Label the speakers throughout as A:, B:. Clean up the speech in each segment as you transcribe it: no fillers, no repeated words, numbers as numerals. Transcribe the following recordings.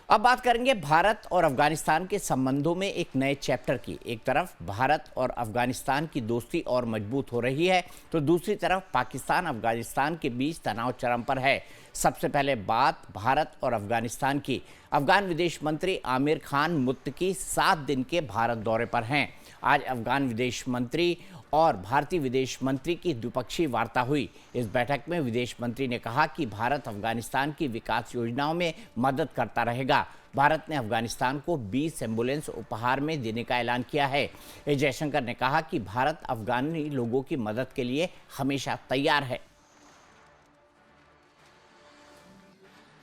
A: अब बात करेंगे भारत और अफगानिस्तान के संबंधों में एक नए चैप्टर की। एक तरफ भारत और अफगानिस्तान की दोस्ती और मजबूत हो रही है, तो दूसरी तरफ पाकिस्तान अफगानिस्तान के बीच तनाव चरम पर है। सबसे पहले बात भारत और अफगानिस्तान की। अफगान विदेश मंत्री आमिर खान मुत्तकी 7 दिन के भारत दौरे पर हैं। आज अफगान विदेश मंत्री और भारतीय विदेश मंत्री की द्विपक्षीय वार्ता हुई। इस बैठक में विदेश मंत्री ने कहा कि भारत अफगानिस्तान की विकास योजनाओं में मदद करता रहेगा। भारत ने अफगानिस्तान को 20 एम्बुलेंस उपहार में देने का ऐलान किया है। एस जयशंकर ने कहा कि भारत अफगानी लोगों की मदद के लिए हमेशा तैयार है।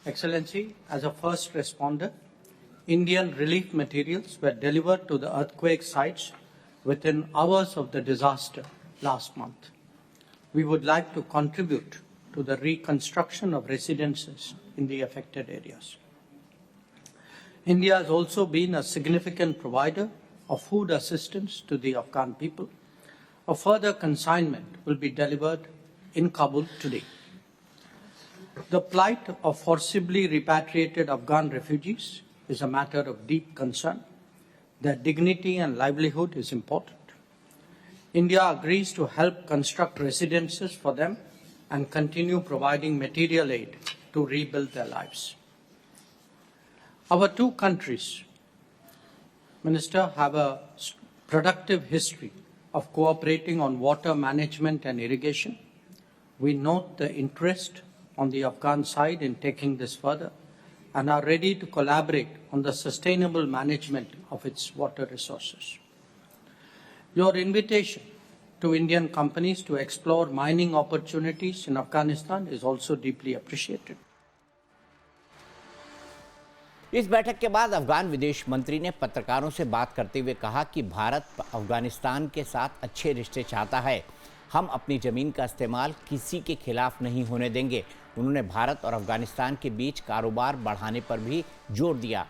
B: Excellency, as a first responder, Indian relief materials were delivered to the earthquake sites within hours of the disaster last month. We would like to contribute to the reconstruction of residences in the affected areas. India has also been a significant provider of food assistance to the Afghan people. A further consignment will be delivered in Kabul today. The plight of forcibly repatriated Afghan refugees is a matter of deep concern. Their dignity and livelihood is important. India agrees to help construct residences for them and continue providing material aid to rebuild their lives. Our two countries, Minister, have a productive history of cooperating on water management and irrigation. We note the interest on the Afghan side in taking this further and are ready to collaborate on the sustainable management of its water resources. Your invitation to Indian companies to explore mining opportunities in Afghanistan is also deeply appreciated.
A: इस बैठक के बाद अफगान विदेश मंत्री ने पत्रकारों से बात करते हुए कहा कि भारत अफगानिस्तान के साथ अच्छे रिश्ते चाहता है। हम अपनी ज़मीन का इस्तेमाल किसी के खिलाफ नहीं होने देंगे। उन्होंने भारत और अफगानिस्तान के बीच कारोबार बढ़ाने पर भी जोर दिया।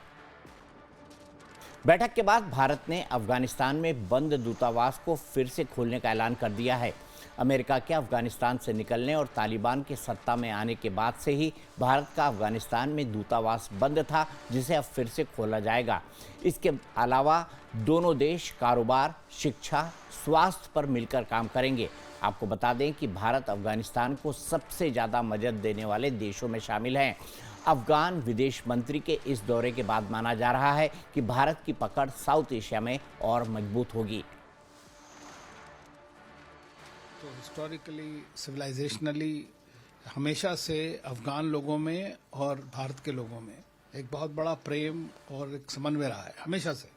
A: बैठक के बाद भारत ने अफगानिस्तान में बंद दूतावास को फिर से खोलने का ऐलान कर दिया है। अमेरिका के अफगानिस्तान से निकलने और तालिबान के सत्ता में आने के बाद से ही भारत का अफगानिस्तान में दूतावास बंद था, जिसे अब फिर से खोला जाएगा। इसके अलावा दोनों देश कारोबार, शिक्षा, स्वास्थ्य पर मिलकर काम करेंगे। आपको बता दें कि भारत अफगानिस्तान को सबसे ज़्यादा मदद देने वाले देशों में शामिल हैं। अफगान विदेश मंत्री के इस दौरे के बाद माना जा रहा है कि भारत की पकड़ साउथ एशिया में और मजबूत होगी।
C: तो हिस्टोरिकली, सिविलाइजेशनली हमेशा से अफगान लोगों में और भारत के लोगों में एक बहुत बड़ा प्रेम और एक समन्वय रहा है हमेशा से,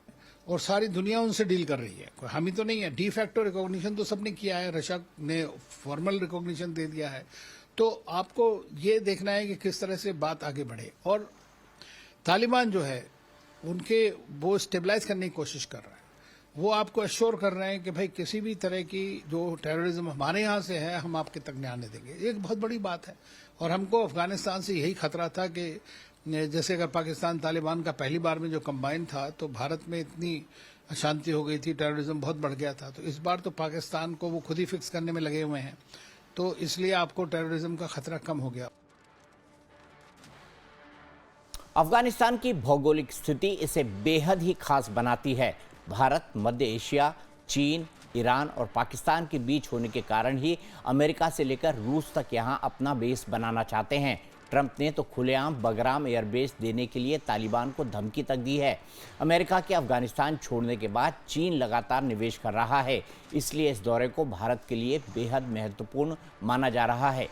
C: और सारी दुनिया उनसे डील कर रही है। कोई हम ही तो नहीं है। डी फैक्टो रिकॉग्निशन तो सबने किया है, रशिया ने फॉर्मल रिकॉग्निशन दे दिया है। तो आपको ये देखना है कि किस तरह से बात आगे बढ़े। और तालिबान जो है उनके वो स्टेबलाइज करने की कोशिश कर रहा है। वो आपको एश्योर कर रहे हैं कि भाई किसी भी तरह की जो टेररिज्म हमारे यहाँ से है हम आपके तक नहीं आने देंगे। एक बहुत बड़ी बात है। और हमको अफगानिस्तान से यही खतरा था कि जैसे अगर पाकिस्तान तालिबान का पहली बार में जो कंबाइन था तो भारत में इतनी अशांति हो गई थी, टेररिज्म बहुत बढ़ गया था। तो इस बार तो पाकिस्तान को वो खुद ही फिक्स करने में लगे हुए हैं, तो इसलिए आपको टेररिज्म का खतरा कम हो गया।
A: अफगानिस्तान की भौगोलिक स्थिति इसे बेहद ही खास बनाती है। भारत मध्य एशिया, चीन, ईरान और पाकिस्तान के बीच होने के कारण ही अमेरिका से लेकर रूस तक यहां अपना बेस बनाना चाहते हैं। ट्रंप ने तो खुलेआम बगराम एयरबेस देने के लिए तालिबान को धमकी तक दी है। अमेरिका के अफगानिस्तान छोड़ने के बाद चीन लगातार निवेश कर रहा है, इसलिए इस दौरे को भारत के लिए बेहद महत्वपूर्ण माना जा रहा है।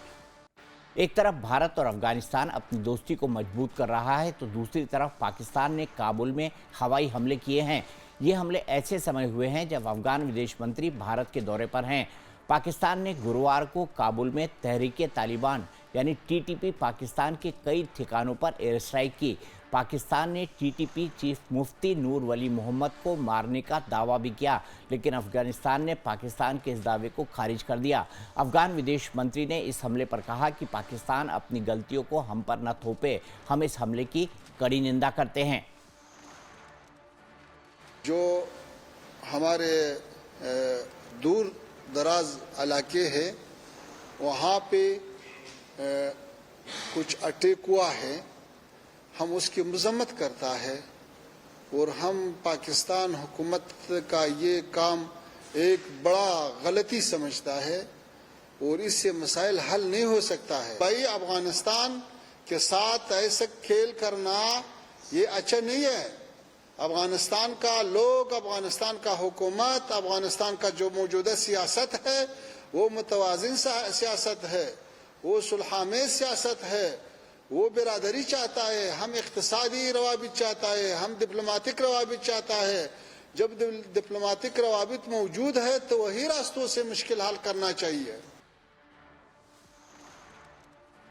A: एक तरफ भारत और अफगानिस्तान अपनी दोस्ती को मजबूत कर रहा है, तो दूसरी तरफ पाकिस्तान ने काबुल में हवाई हमले किए हैं। ये हमले ऐसे समय हुए हैं जब अफगान विदेश मंत्री भारत के दौरे पर हैं। पाकिस्तान ने गुरुवार को काबुल में तहरीके तालिबान यानी टीटीपी पाकिस्तान के कई ठिकानों पर एयर स्ट्राइक की। पाकिस्तान ने टीटीपी चीफ मुफ्ती नूर वली मोहम्मद को मारने का दावा भी किया, लेकिन अफगानिस्तान ने पाकिस्तान के इस दावे को खारिज कर दिया। अफगान विदेश मंत्री ने इस हमले पर कहा कि पाकिस्तान अपनी गलतियों को हम पर न थोपे। हम इस हमले की कड़ी निंदा करते हैं।
D: जो हमारे दूर दराज इलाके हैं वहाँ पे कुछ अटैक हुआ है हम उसकी मजम्मत करता है और हम पाकिस्तान हुकूमत का ये काम एक बड़ा गलती समझता है और इससे मसाइल हल नहीं हो सकता है। भाई अफगानिस्तान के साथ ऐसा खेल करना ये अच्छा नहीं है। अफगानिस्तान का लोग, अफगानिस्तान का हुकूमत, अफगानिस्तान का जो मौजूदा सियासत है वो मुतवाज़िन सियासत है, वो सुलहामेज़ सियासत है, वो बिरादरी चाहता है, हम इक़्तिसादी रवाबित चाहता है, हम डिप्लोमेटिक रवाबित चाहता है। जब डिप्लोमेटिक रवाबित मौजूद है तो वही रास्तों से मुश्किल हल करना चाहिए।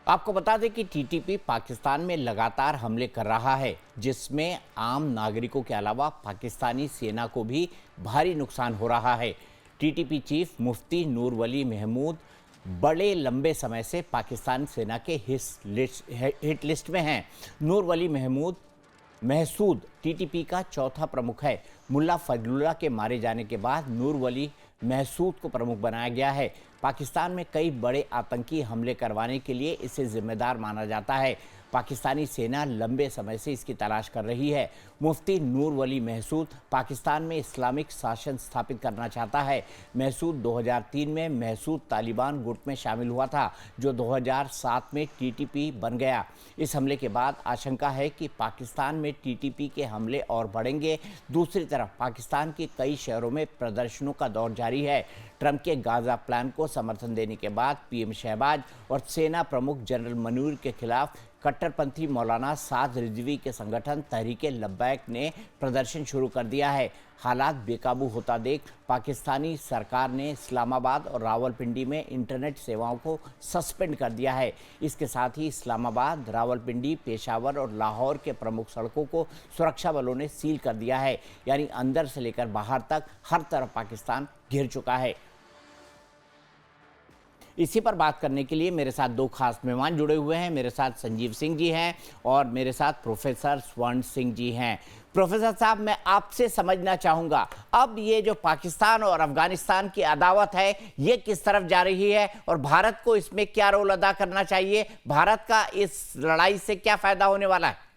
A: आपको बता दें कि टीटीपी पाकिस्तान में लगातार हमले कर रहा है, जिसमें आम नागरिकों के अलावा पाकिस्तानी सेना को भी भारी नुकसान हो रहा है। टीटीपी चीफ मुफ्ती नूर वली महमूद बड़े लंबे समय से पाकिस्तान सेना के हिट लिस्ट में हैं। नूर वली महसूद टीटीपी का चौथा प्रमुख है। मुल्ला फजलुल्लाह के मारे जाने के बाद नूर वली महसूद को प्रमुख बनाया गया है। पाकिस्तान में कई बड़े आतंकी हमले करवाने के लिए इसे जिम्मेदार माना जाता है। पाकिस्तानी सेना लंबे समय से इसकी तलाश कर रही है। मुफ्ती नूर वली महसूद पाकिस्तान में इस्लामिक शासन स्थापित करना चाहता है। महसूद 2003 में महसूद तालिबान गुट में शामिल हुआ था, जो 2007 में टीटीपी बन गया। इस हमले के बाद आशंका है कि पाकिस्तान में टीटीपी के हमले और बढ़ेंगे। दूसरी तरफ पाकिस्तान के कई शहरों में प्रदर्शनों का दौर जारी है। ट्रंप के गाजा प्लान को समर्थन देने के बाद पीएम शहबाज और सेना प्रमुख जनरल मनूर के खिलाफ कट्टरपंथी मौलाना साद रिजवी के संगठन तहरीके लब्बैक ने प्रदर्शन शुरू कर दिया है। हालात बेकाबू होता देख पाकिस्तानी सरकार ने इस्लामाबाद और रावलपिंडी में इंटरनेट सेवाओं को सस्पेंड कर दिया है। इसके साथ ही इस्लामाबाद, रावलपिंडी, पेशावर और लाहौर के प्रमुख सड़कों को सुरक्षा बलों ने सील कर दिया है। यानी अंदर से लेकर बाहर तक हर तरफ पाकिस्तान घिर चुका है। इसी पर बात करने के लिए मेरे साथ दो खास मेहमान जुड़े हुए हैं। मेरे साथ संजीव सिंह जी हैं और मेरे साथ प्रोफेसर स्वर्ण सिंह जी हैं। प्रोफेसर साहब, मैं आपसे समझना चाहूँगा, अब ये जो पाकिस्तान और अफगानिस्तान की अदावत है, ये किस तरफ जा रही है और भारत को इसमें क्या रोल अदा करना चाहिए? भारत का इस लड़ाई से क्या फायदा होने वाला है?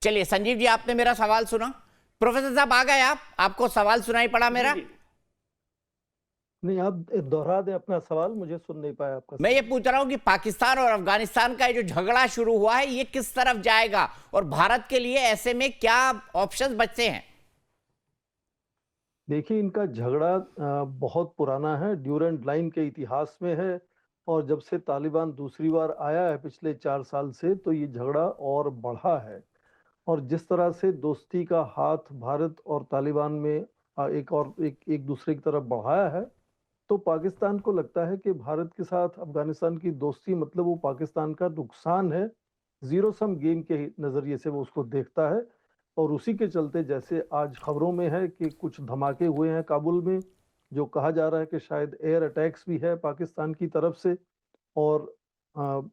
A: चलिए संजीव जी, आपने मेरा सवाल सुना। प्रोफेसर साहब आ गए, आपको सवाल सुनाई पड़ा मेरा?
E: नहीं, आप दोहरा दें अपना सवाल, मुझे सुन नहीं पाया आपका
A: मैं
E: सवाल।
A: ये पूछ रहा हूं कि पाकिस्तान और अफगानिस्तान का ये जो झगड़ा शुरू हुआ है, ये किस तरफ जाएगा और भारत के लिए ऐसे में क्या ऑप्शंस बचते हैं?
E: देखिए, इनका झगड़ा बहुत पुराना है, ड्यूरेंट लाइन के इतिहास में है और जब से तालिबान दूसरी बार आया है पिछले 4 साल से, तो ये झगड़ा और बढ़ा है। और जिस तरह से दोस्ती का हाथ भारत और तालिबान में एक दूसरे की तरफ बढ़ाया है, तो पाकिस्तान को लगता है कि भारत के साथ अफगानिस्तान की दोस्ती मतलब वो पाकिस्तान का नुकसान है। जीरो सम गेम के नज़रिए से वो उसको देखता है और उसी के चलते जैसे आज खबरों में है कि कुछ धमाके हुए हैं काबुल में, जो कहा जा रहा है कि शायद एयर अटैक्स भी है पाकिस्तान की तरफ से। और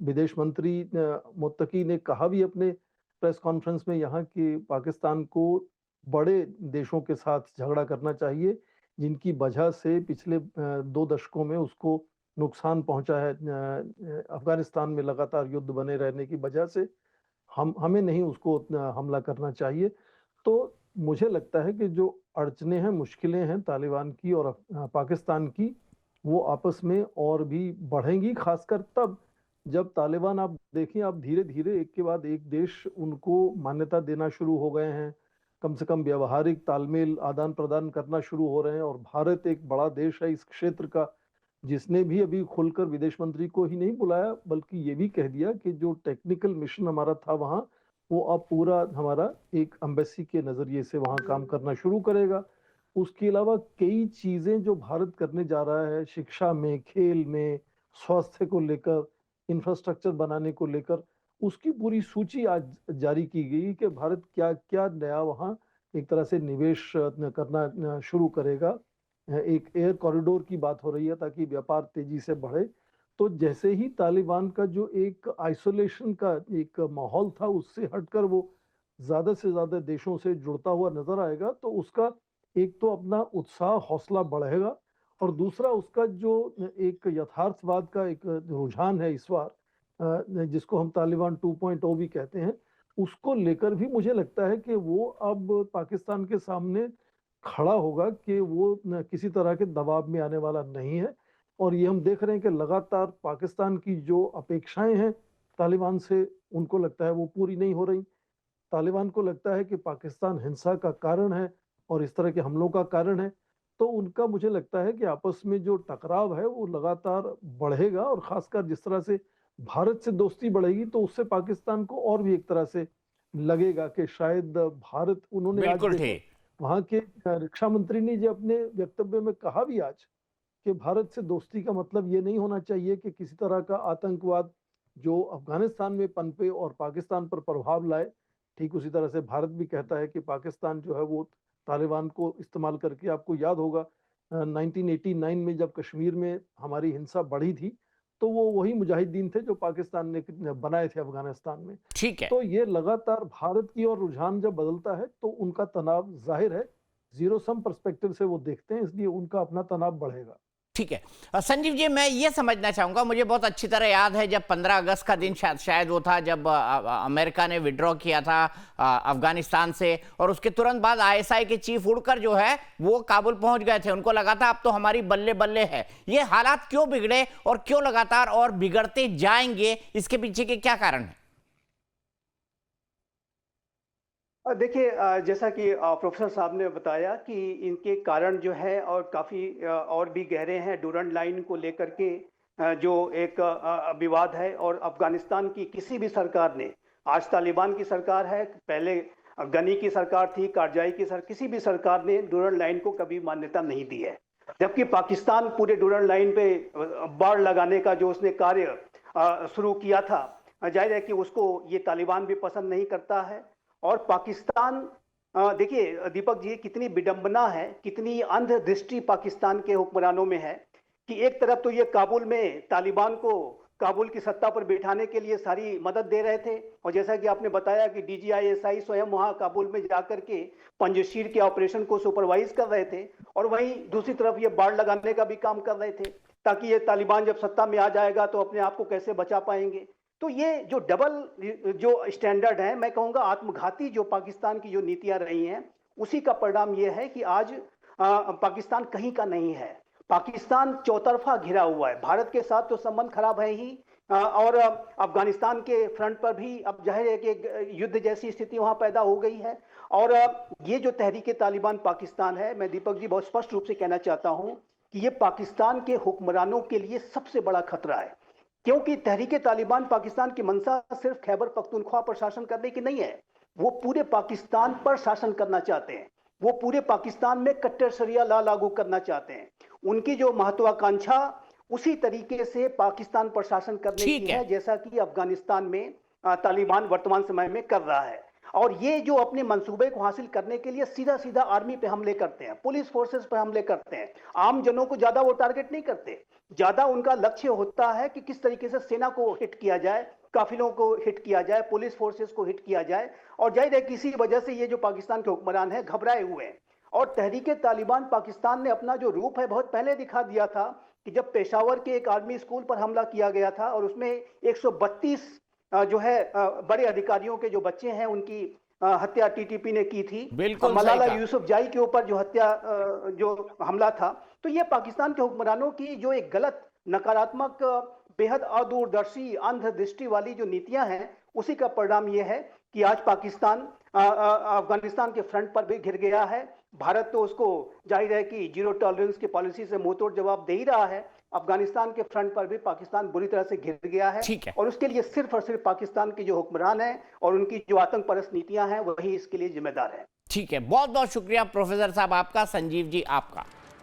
E: विदेश मंत्री मुत्तकी ने कहा भी अपने प्रेस कॉन्फ्रेंस में यहाँ कि पाकिस्तान को बड़े देशों के साथ झगड़ा करना चाहिए, जिनकी वजह से पिछले 2 दशकों में उसको नुकसान पहुंचा है। अफगानिस्तान में लगातार युद्ध बने रहने की वजह से हमें नहीं उसको हमला करना चाहिए। तो मुझे लगता है कि जो अड़चने हैं, मुश्किलें हैं तालिबान की और पाकिस्तान की, वो आपस में और भी बढ़ेंगी, खासकर तब जब तालिबान, आप देखिए, आप धीरे-धीरे एक के बाद एक देश उनको मान्यता देना शुरू हो गए हैं। कम से कम व्यावहारिक तालमेल, आदान-प्रदान करना शुरू हो रहे हैं और भारत एक बड़ा देश है इस क्षेत्र का, जिसने भी अभी खुलकर विदेश मंत्री को ही नहीं बुलाया, बल्कि ये भी कह दिया कि जो टेक्निकल मिशन हमारा था वहाँ, वो अब पूरा हमारा एक एम्बेसी के नज़रिए से वहाँ काम करना शुरू करेगा। उसके अलावा कई चीज़ें जो भारत करने जा रहा है, शिक्षा में, खेल में, स्वास्थ्य को लेकर, इंफ्रास्ट्रक्चर बनाने को लेकर, उसकी पूरी सूची आज जारी की गई कि भारत क्या-क्या नया वहाँ एक तरह से निवेश करना शुरू करेगा। एक एयर कॉरिडोर की बात हो रही है ताकि व्यापार तेजी से बढ़े। तो जैसे ही तालिबान का जो एक आइसोलेशन का एक माहौल था, उससे हटकर वो ज़्यादा से ज़्यादा देशों से जुड़ता हुआ नज़र आएगा, तो उसका एक तो अपना उत्साह, हौसला बढ़ेगा और दूसरा उसका जो एक यथार्थवाद का एक रुझान है इस बार, जिसको हम तालिबान 2.0 भी कहते हैं, उसको लेकर भी मुझे लगता है कि वो अब पाकिस्तान के सामने खड़ा होगा कि वो किसी तरह के दबाव में आने वाला नहीं है। और ये हम देख रहे हैं कि लगातार पाकिस्तान की जो अपेक्षाएं हैं तालिबान से, उनको लगता है वो पूरी नहीं हो रही। तालिबान को लगता है कि पाकिस्तान हिंसा का कारण है और इस तरह के हमलों का कारण है। तो उनका मुझे लगता है कि आपस में जो टकराव है वो लगातार बढ़ेगा, और खासकर जिस तरह से भारत से दोस्ती बढ़ेगी तो उससे पाकिस्तान को और भी एक तरह से लगेगा कि शायद भारत, उन्होंने आज
A: बिल्कुल
E: देखो
A: ठीक।
E: वहां के रक्षा मंत्री ने जो अपने वक्तव्य में कहा भी आज कि भारत से दोस्ती का मतलब ये नहीं होना चाहिए कि किसी तरह का आतंकवाद जो अफगानिस्तान में पनपे और पाकिस्तान पर प्रभाव लाए। ठीक उसी तरह से भारत भी कहता है कि पाकिस्तान जो है वो तालिबान को इस्तेमाल करके, आपको याद होगा 1989 में जब कश्मीर में हमारी हिंसा बढ़ी थी, तो वो वही मुजाहिदीन थे जो पाकिस्तान ने बनाए थे अफगानिस्तान में।
A: ठीक है।
E: तो ये लगातार भारत की ओर रुझान जब बदलता है तो उनका तनाव जाहिर है जीरो सम पर्सपेक्टिव से वो देखते हैं, इसलिए उनका अपना तनाव बढ़ेगा।
A: ठीक है। संजीव जी, मैं ये समझना चाहूंगा, मुझे बहुत अच्छी तरह याद है जब 15 अगस्त का दिन शायद वो था जब अमेरिका ने विड्रॉ किया था अफगानिस्तान से, और उसके तुरंत बाद आईएसआई के चीफ उड़कर जो है वो काबुल पहुंच गए थे। उनको लगा था अब तो हमारी बल्ले बल्ले है। ये हालात क्यों बिगड़े और क्यों लगातार और बिगड़ते जाएंगे, इसके पीछे के क्या कारण है?
F: देखिए, जैसा कि प्रोफेसर साहब ने बताया कि इनके कारण जो है और काफ़ी और भी गहरे हैं। डूरंड लाइन को लेकर के जो एक विवाद है, और अफगानिस्तान की किसी भी सरकार ने, आज तालिबान की सरकार है, पहले गनी की सरकार थी, कारजाई की किसी भी सरकार ने डूरंड लाइन को कभी मान्यता नहीं दी है। जबकि पाकिस्तान पूरे डूरंड लाइन पे बाड़ लगाने का जो उसने कार्य शुरू किया था, जाहिर है कि उसको ये तालिबान भी पसंद नहीं करता है। और पाकिस्तान, देखिए दीपक जी, कितनी विडंबना है, कितनी अंधदृष्टि पाकिस्तान के हुक्मरानों में है कि एक तरफ तो ये काबुल में तालिबान को काबुल की सत्ता पर बैठाने के लिए सारी मदद दे रहे थे, और जैसा कि आपने बताया कि DGISI स्वयं वहां काबुल में जाकर के पंजशीर के ऑपरेशन को सुपरवाइज कर रहे थे, और वहीं दूसरी तरफ ये बाड़ लगाने का भी काम कर रहे थे ताकि ये तालिबान जब सत्ता में आ जाएगा तो अपने आप को कैसे बचा पाएंगे। तो ये जो डबल जो स्टैंडर्ड है, मैं कहूंगा आत्मघाती जो पाकिस्तान की जो नीतियां रही हैं, उसी का परिणाम ये है कि आज पाकिस्तान कहीं का नहीं है। पाकिस्तान चौतरफा घिरा हुआ है। भारत के साथ तो संबंध खराब है ही, और अफगानिस्तान के फ्रंट पर भी अब जाहिर है कि युद्ध जैसी स्थिति वहां पैदा हो गई है। और ये जो तहरीक तालिबान पाकिस्तान है, मैं दीपक जी बहुत स्पष्ट रूप से कहना चाहता हूं कि ये पाकिस्तान के हुक्मरानों के लिए सबसे बड़ा खतरा है, क्योंकि तहरीक तालिबान पाकिस्तान की मंशा सिर्फ खैबर पख्तूनख्वा पर शासन करने की नहीं है, वो पूरे पाकिस्तान पर शासन करना चाहते हैं। वो पूरे पाकिस्तान में कट्टर शरिया लॉ लागू करना चाहते हैं। उनकी जो महत्वाकांक्षा उसी तरीके से पाकिस्तान पर शासन करने की है जैसा कि अफगानिस्तान में तालिबान वर्तमान समय में कर रहा है। और ये जो अपने मंसूबे को हासिल करने के लिए सीधा सीधा आर्मी पे हमले करते हैं, पुलिस फोर्सेस पे हमले करते हैं, आम जनों को ज्यादा वो टारगेट नहीं करते। ज्यादा उनका लक्ष्य होता है कि किस तरीके से सेना को हिट किया जाए, काफिलों को हिट किया जाए, पुलिस फोर्सेस को हिट किया जाए। और जाहिर है किसी वजह से ये जो पाकिस्तान के हुक्मरान हैं घबराए हुए हैं। और तहरीक तालिबान पाकिस्तान ने अपना जो रूप है बहुत पहले दिखा दिया था कि जब पेशावर के एक आर्मी स्कूल पर हमला किया गया था और उसमें 132 जो है बड़े अधिकारियों के जो बच्चे हैं उनकी हत्या टीटीपी ने की थी। मलाला यूसुफजाई के ऊपर जो हत्या जो हमला था, तो ये पाकिस्तान के हुक्मरानों की जो एक गलत, नकारात्मक, बेहद अदूरदर्शी, अंधदृष्टि वाली जो नीतियां हैं, उसी का परिणाम ये है कि आज पाकिस्तान अफगानिस्तान के फ्रंट पर भी घिर गया है। भारत तो उसको जाहिर है कि जीरो टॉलरेंस की पॉलिसी से मुंहतोड़ जवाब दे ही रहा है। अफगानिस्तान के फ्रंट पर भी पाकिस्तान बुरी तरह से घिर गया है, और उसके लिए सिर्फ और सिर्फ पाकिस्तान के जो हुक्मरान हैं और उनकी जो आतंक परस्त नीतियां हैं वही इसके लिए जिम्मेदार है।
A: ठीक है, बहुत बहुत शुक्रिया प्रोफेसर साहब आपका। संजीव जी आपका।